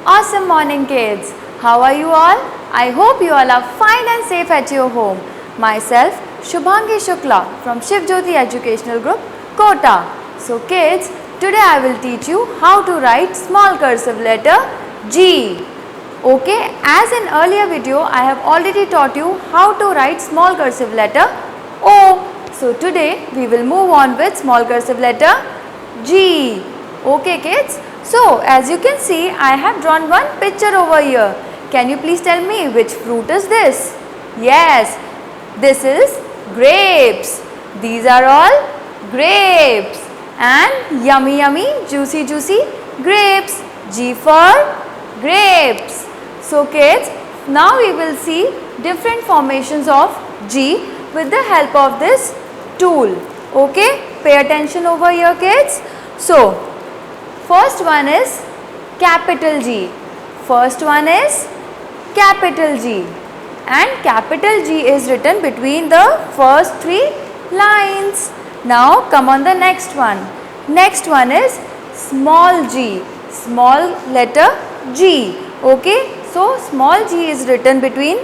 Awesome morning, kids. How are you all? I hope you all are fine and safe at your home. Myself, Shubhangi Shukla from Shiv Jyoti Educational Group, Kota. So kids, today I will teach you how to write small cursive letter G. Okay, as in earlier video, I have already taught you how to write small cursive letter O. So today we will move on with small cursive letter G. Okay kids, so as you can see, I have drawn one picture over here. Can you please tell me which fruit is this? Yes, this is grapes. These are all grapes and yummy yummy juicy juicy grapes. G for grapes. So kids, now we will see different formations of G with the help of this tool. Okay, pay attention over here kids. So, first one is capital G. First one is capital G. And capital G is written between the first three lines. Now come on the next one. Next one is small g. Small letter G. Okay. So small g is written between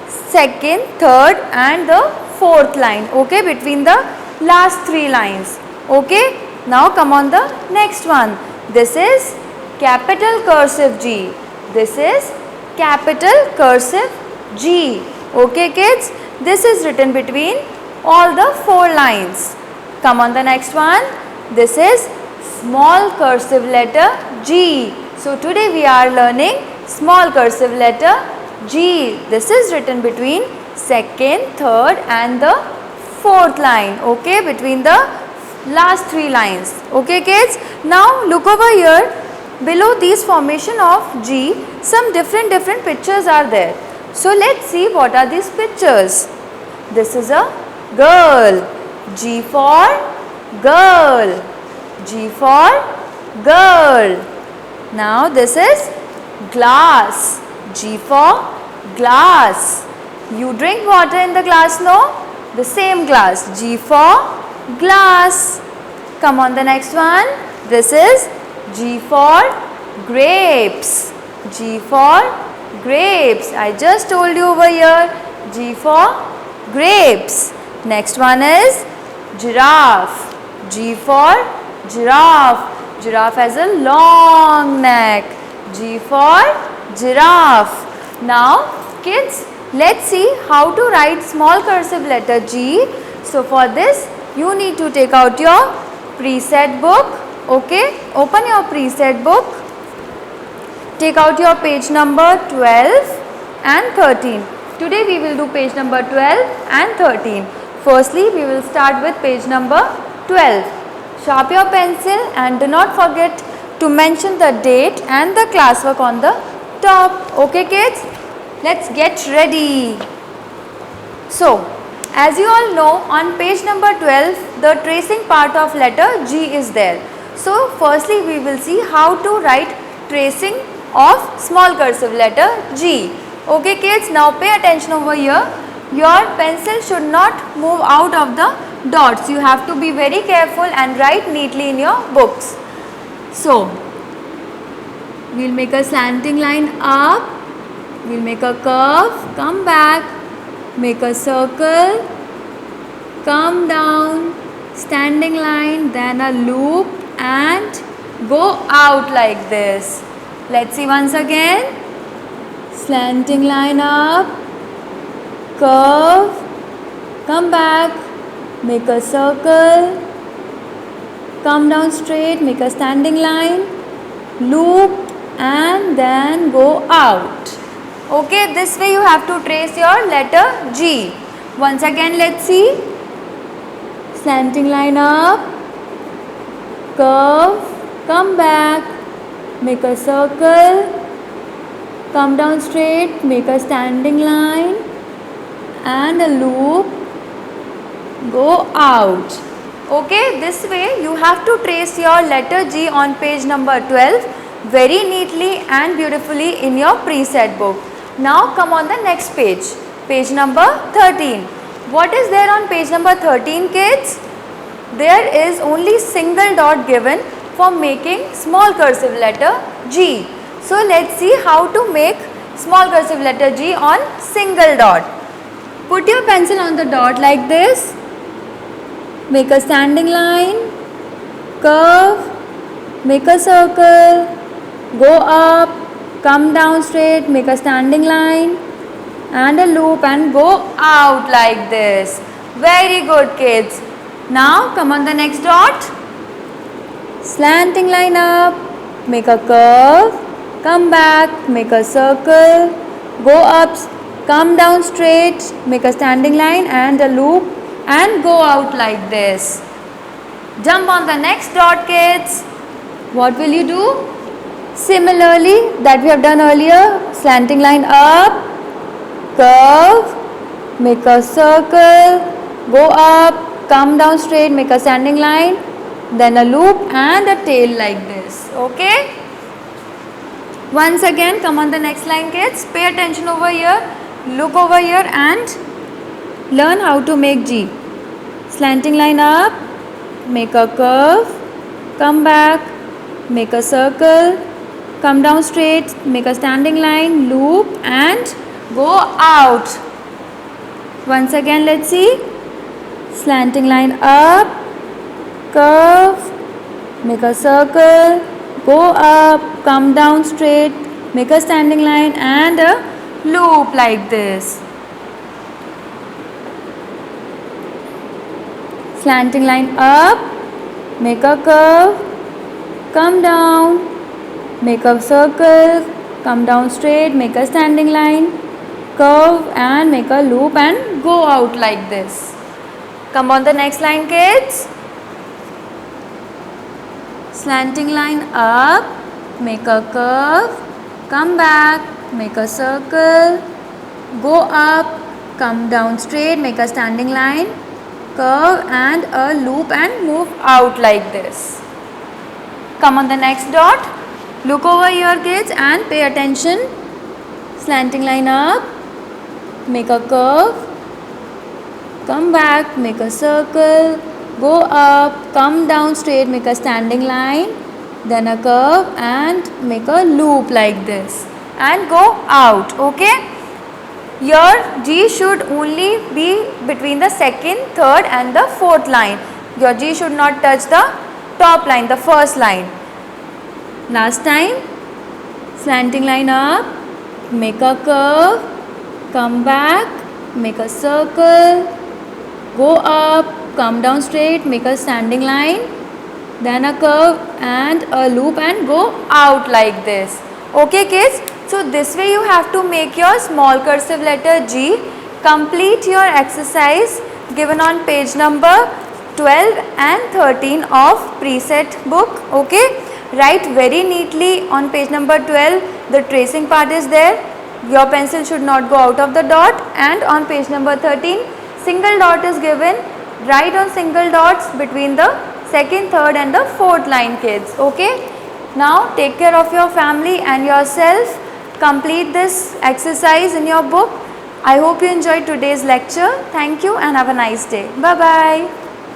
second, third and the fourth line. Okay. Between the last three lines. Okay. Now come on the next one. This is capital cursive G. This is capital cursive G. Okay kids, this is written between all the four lines. Come on the next one. This is small cursive letter G. So today we are learning small cursive letter G. This is written between second, third and the fourth line. Okay, between the last three lines. Okay kids, now look over here. Below these formation of G, some different pictures are there. So let's see what are these pictures. This is a girl. G for girl. G for girl. Now this is glass. G for glass. You drink water in the glass, no? The same glass. G for glass. Come on the next one. This is G for grapes. G for grapes. I just told you over here. G for grapes. Next one is giraffe. G for giraffe. Giraffe has a long neck. G for giraffe. Now kids, let's see how to write small cursive letter G. So for this, you need to take out your preset book. Okay, open your preset book. Take out your page number 12 and 13. Today we will do page number 12 and 13. Firstly, we will start with page number 12. Sharp your pencil and do not forget to mention the date and the classwork on the top. Okay kids, let's get ready. So, as you all know, on page number 12, the tracing part of letter G is there. So, firstly we will see how to write tracing of small cursive letter G. Okay kids, now pay attention over here. Your pencil should not move out of the dots. You have to be very careful and write neatly in your books. So, we will make a slanting line up. We will make a curve, come back, make a circle, come down, standing line, then a loop and go out like this. Let's see once again. Slanting line up, curve, come back, make a circle, come down straight, make a standing line, loop and then go out. Okay, this way you have to trace your letter G. Once again, let's see. Slanting line up, curve, come back, make a circle, come down straight, make a standing line and a loop, go out. Okay, this way you have to trace your letter G on page number 12 very neatly and beautifully in your preset book. Now come on the next page, page number 13. What is there on page number 13 kids? There is only single dot given for making small cursive letter G. So let's see how to make small cursive letter G on single dot. Put your pencil on the dot like this. Make a standing line, curve, make a circle, go up, come down straight, make a standing line and a loop and go out like this. Very good, kids. Now come on the next dot. Slanting line up, make a curve, come back, make a circle, go up, come down straight, make a standing line and a loop and go out like this. Jump on the next dot, kids. What will you do? Similarly that we have done earlier, slanting line up, curve, make a circle, go up, come down straight, make a standing line, then a loop and a tail like this. Okay? Once again, come on the next line, kids. Pay attention over here, look over here and learn how to make G. Slanting line up, make a curve, come back, make a circle, come down straight, make a standing line, loop and go out. Once again, let's see. Slanting line up, curve, make a circle, go up, come down straight, make a standing line and a loop like this. Slanting line up, make a curve, come down, make a circle, come down straight, make a standing line, curve and make a loop and go out like this. Come on the next line, kids. Slanting line up, make a curve, come back, make a circle, go up, come down straight, make a standing line, curve and a loop and move out like this. Come on the next dot. Look over here, kids, and pay attention. Slanting line up, make a curve, come back, make a circle, go up, come down straight, make a standing line, then a curve and make a loop like this and go out. Okay? Your G should only be between the second, third and the fourth line. Your G should not touch the top line, the first line. Last time, slanting line up, make a curve, come back, make a circle, go up, come down straight, make a standing line, then a curve and a loop and go out like this. Okay, kids? So this way you have to make your small cursive letter G. Complete your exercise given on page number 12 and 13 of preset book. Okay? Write very neatly on page number 12. The tracing part is there. Your pencil should not go out of the dot, and on page number 13 single dot is given. Write on single dots between the second, third and the fourth line, kids. Okay? Now take care of your family and yourself. Complete this exercise in your book. I hope you enjoyed today's lecture. Thank you and have a nice day. Bye-bye.